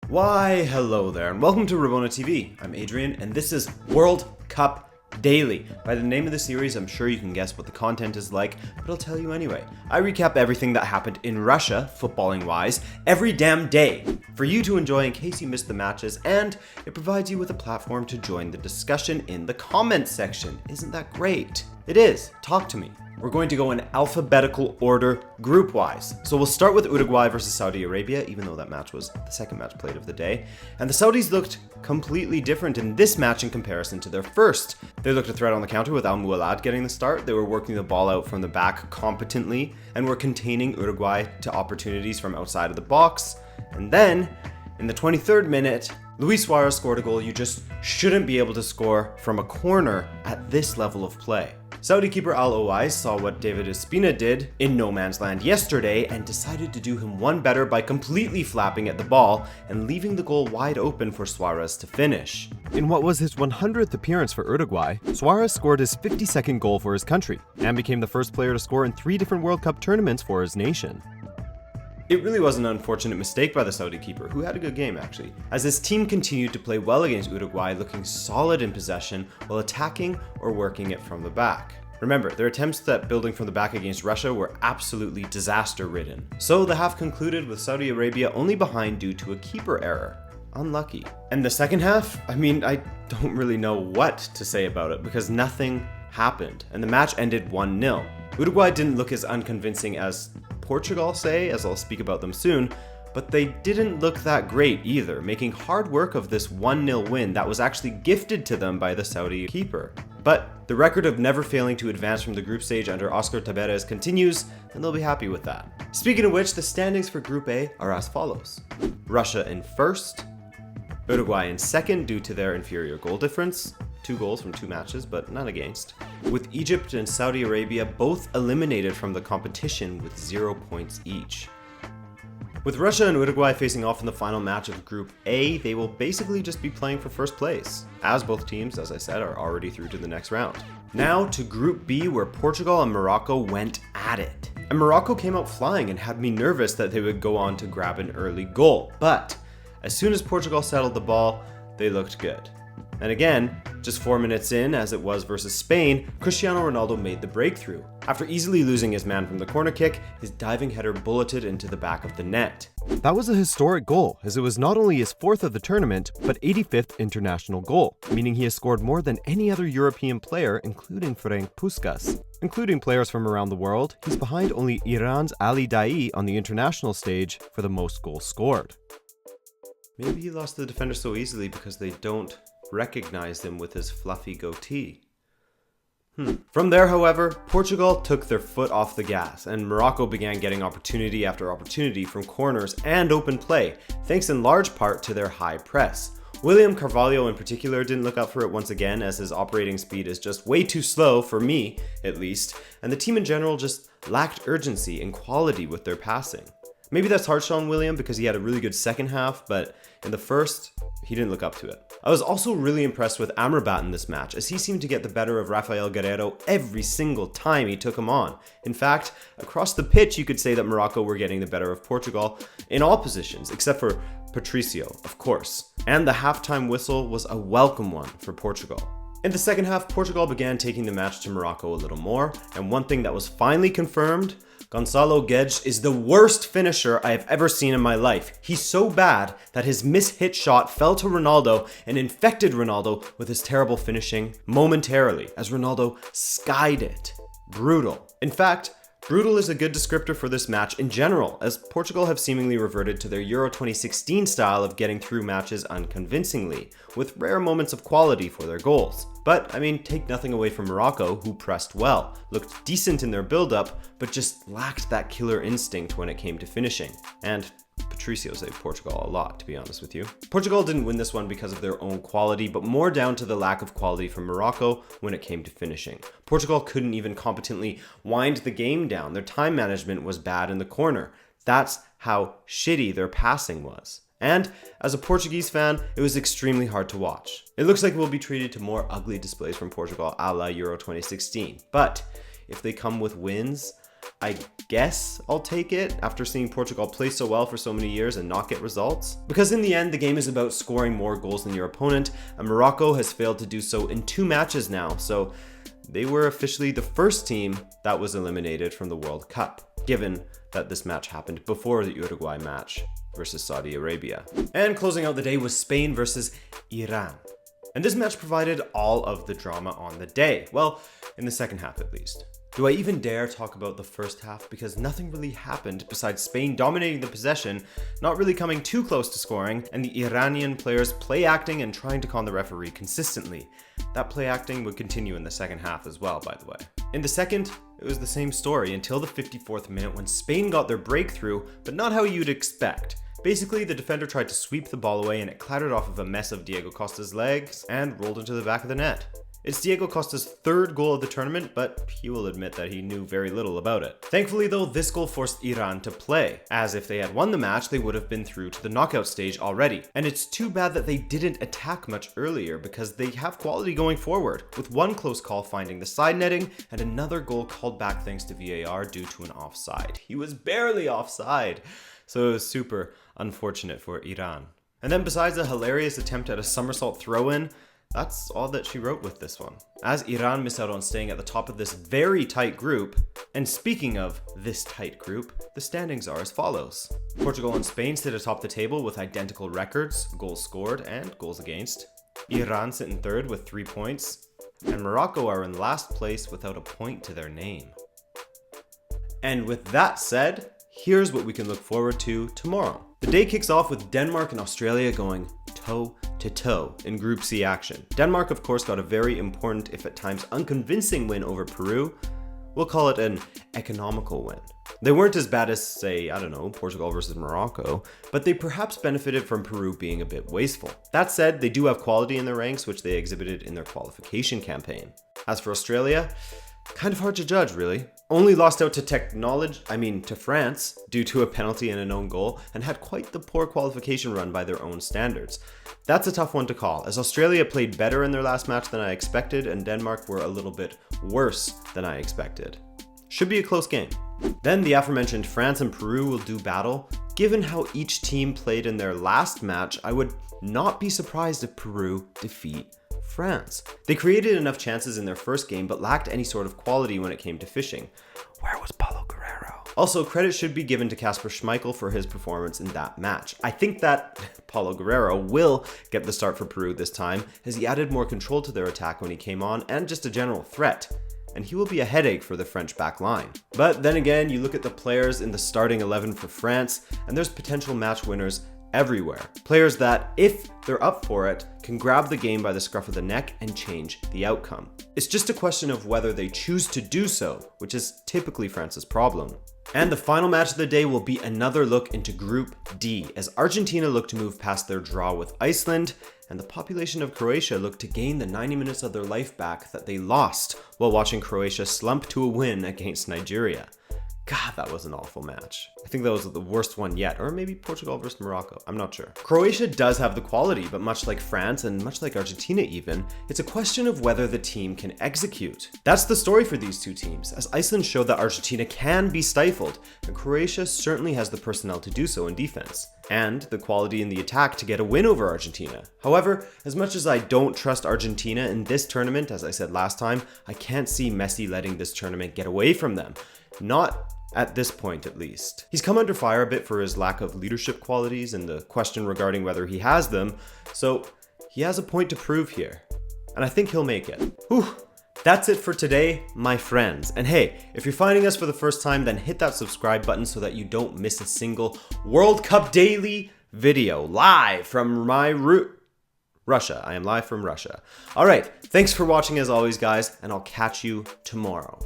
Why, hello there, and welcome to Rabona TV. I'm Adrian, and this is World Cup Daily. By the name of the series, I'm sure you can guess what the content is like, but I'll tell you anyway. I recap everything that happened in Russia, footballing-wise, every damn day, for you to enjoy in case you missed the matches, and it provides you with a platform to join the discussion in the comments section. Isn't that great? It is. Talk to me. We're going to go in alphabetical order, group-wise. So we'll start with Uruguay versus Saudi Arabia, even though that match was the second match played of the day. And the Saudis looked completely different in this match in comparison to their first. They looked a threat on the counter with Al-Mualad getting the start. They were working the ball out from the back competently and were containing Uruguay to opportunities from outside of the box. And then, in the 23rd minute, Luis Suarez scored a goal you just shouldn't be able to score from a corner at this level of play. Saudi keeper Al-Owais saw what David Ospina did in no man's land yesterday and decided to do him one better by completely flapping at the ball and leaving the goal wide open for Suarez to finish. In what was his 100th appearance for Uruguay, Suarez scored his 52nd goal for his country and became the first player to score in 3 different World Cup tournaments for his nation. It really was an unfortunate mistake by the Saudi keeper, who had a good game actually, as his team continued to play well against Uruguay, looking solid in possession while attacking or working it from the back. Remember, their attempts at building from the back against Russia were absolutely disaster-ridden. So the half concluded with Saudi Arabia only behind due to a keeper error. Unlucky. And the second half? I don't really know what to say about it because nothing happened, and the match ended 1-0. Uruguay didn't look as unconvincing as Portugal, as I'll speak about them soon, but they didn't look that great either, making hard work of this 1-0 win that was actually gifted to them by the Saudi keeper. But the record of never failing to advance from the group stage under Oscar Tabarez continues, and they'll be happy with that. Speaking of which, the standings for Group A are as follows. Russia in first, Uruguay in second due to their inferior goal difference, 2 goals from 2 matches, but not against, with Egypt and Saudi Arabia both eliminated from the competition with 0 points each. With Russia and Uruguay facing off in the final match of Group A, they will basically just be playing for first place, as both teams, as I said, are already through to the next round. Now to Group B, where Portugal and Morocco went at it. And Morocco came out flying and had me nervous that they would go on to grab an early goal, but as soon as Portugal settled the ball, they looked good. And again, just 4 minutes in, as it was versus Spain, Cristiano Ronaldo made the breakthrough. After easily losing his man from the corner kick, his diving header bulleted into the back of the net. That was a historic goal, as it was not only his 4th of the tournament, but 85th international goal, meaning he has scored more than any other European player, including Ferenc Puskás. Including players from around the world, he's behind only Iran's Ali Daei on the international stage for the most goals scored. Maybe he lost the defender so easily because they don't recognized him with his fluffy goatee. From there, however, Portugal took their foot off the gas, and Morocco began getting opportunity after opportunity from corners and open play, thanks in large part to their high press. William Carvalho in particular didn't look out for it once again, as his operating speed is just way too slow, for me at least, and the team in general just lacked urgency and quality with their passing. Maybe that's harsh on William because he had a really good second half, but in the first, he didn't look up to it. I was also really impressed with Amrabat in this match, as he seemed to get the better of Rafael Guerreiro every single time he took him on. In fact, across the pitch you could say that Morocco were getting the better of Portugal in all positions, except for Patricio, of course. And the halftime whistle was a welcome one for Portugal. In the second half, Portugal began taking the match to Morocco a little more, and one thing that was finally confirmed, Gonçalo Guedes is the worst finisher I have ever seen in my life. He's so bad that his mishit shot fell to Ronaldo and infected Ronaldo with his terrible finishing momentarily, as Ronaldo skied it. Brutal. In fact, brutal is a good descriptor for this match in general, as Portugal have seemingly reverted to their Euro 2016 style of getting through matches unconvincingly, with rare moments of quality for their goals. But, take nothing away from Morocco, who pressed well, looked decent in their build-up, but just lacked that killer instinct when it came to finishing. And Patricio saved Portugal a lot, to be honest with you. Portugal didn't win this one because of their own quality, but more down to the lack of quality from Morocco when it came to finishing. Portugal couldn't even competently wind the game down. Their time management was bad in the corner. That's how shitty their passing was. And as a Portuguese fan, it was extremely hard to watch. It looks like we'll be treated to more ugly displays from Portugal a la Euro 2016. But if they come with wins, I guess I'll take it after seeing Portugal play so well for so many years and not get results. Because in the end, the game is about scoring more goals than your opponent, and Morocco has failed to do so in 2 matches now, so they were officially the first team that was eliminated from the World Cup, given that this match happened before the Uruguay match versus Saudi Arabia. And closing out the day was Spain versus Iran. And this match provided all of the drama on the day. Well, in the second half at least. Do I even dare talk about the first half? Because nothing really happened besides Spain dominating the possession, not really coming too close to scoring, and the Iranian players play acting and trying to con the referee consistently. That play acting would continue in the second half as well, by the way. In the second, it was the same story until the 54th minute when Spain got their breakthrough, but not how you'd expect. Basically, the defender tried to sweep the ball away and it clattered off of a mess of Diego Costa's legs and rolled into the back of the net. It's Diego Costa's 3rd goal of the tournament, but he will admit that he knew very little about it. Thankfully though, this goal forced Iran to play, as if they had won the match, they would have been through to the knockout stage already. And it's too bad that they didn't attack much earlier, because they have quality going forward, with one close call finding the side netting, and another goal called back thanks to VAR due to an offside. He was barely offside, so it was super unfortunate for Iran. And then besides a hilarious attempt at a somersault throw-in, that's all that she wrote with this one, as Iran miss out on staying at the top of this very tight group. And speaking of this tight group, the standings are as follows. Portugal and Spain sit atop the table with identical records, goals scored and goals against. Iran sit in 3rd with 3 points, and Morocco are in last place without a point to their name. And with that said, here's what we can look forward to tomorrow. The day kicks off with Denmark and Australia going toe-to-toe in Group C action. Denmark, of course, got a very important, if at times unconvincing, win over Peru. We'll call it an economical win. They weren't as bad as, say, I don't know, Portugal versus Morocco, but they perhaps benefited from Peru being a bit wasteful. That said, they do have quality in their ranks, which they exhibited in their qualification campaign. As for Australia, kind of hard to judge, really. Only lost out to France due to a penalty and an own goal, and had quite the poor qualification run by their own standards. That's a tough one to call, as Australia played better in their last match than I expected, and Denmark were a little bit worse than I expected. Should be a close game. Then the aforementioned France and Peru will do battle. Given how each team played in their last match, I would not be surprised if Peru defeat France. They created enough chances in their first game, but lacked any sort of quality when it came to fishing. Where was Paulo Guerrero? Also, credit should be given to Kasper Schmeichel for his performance in that match. I think that Paulo Guerrero will get the start for Peru this time, as he added more control to their attack when he came on, and just a general threat. And he will be a headache for the French back line. But then again, you look at the players in the starting 11 for France, and there's potential match winners everywhere. Players that, if they're up for it, can grab the game by the scruff of the neck and change the outcome. It's just a question of whether they choose to do so, which is typically France's problem. And the final match of the day will be another look into Group D, as Argentina look to move past their draw with Iceland, and the population of Croatia look to gain the 90 minutes of their life back that they lost while watching Croatia slump to a win against Nigeria. God, that was an awful match. I think that was the worst one yet, or maybe Portugal versus Morocco, I'm not sure. Croatia does have the quality, but much like France and much like Argentina even, it's a question of whether the team can execute. That's the story for these two teams, as Iceland showed that Argentina can be stifled, and Croatia certainly has the personnel to do so in defense, and the quality in the attack to get a win over Argentina. However, as much as I don't trust Argentina in this tournament, as I said last time, I can't see Messi letting this tournament get away from them. Not at this point, at least. He's come under fire a bit for his lack of leadership qualities and the question regarding whether he has them, so he has a point to prove here. And I think he'll make it. Whew. That's it for today, my friends. And hey, if you're finding us for the first time, then hit that subscribe button so that you don't miss a single World Cup Daily video live from my Russia. I am live from Russia. All right, thanks for watching as always, guys, and I'll catch you tomorrow.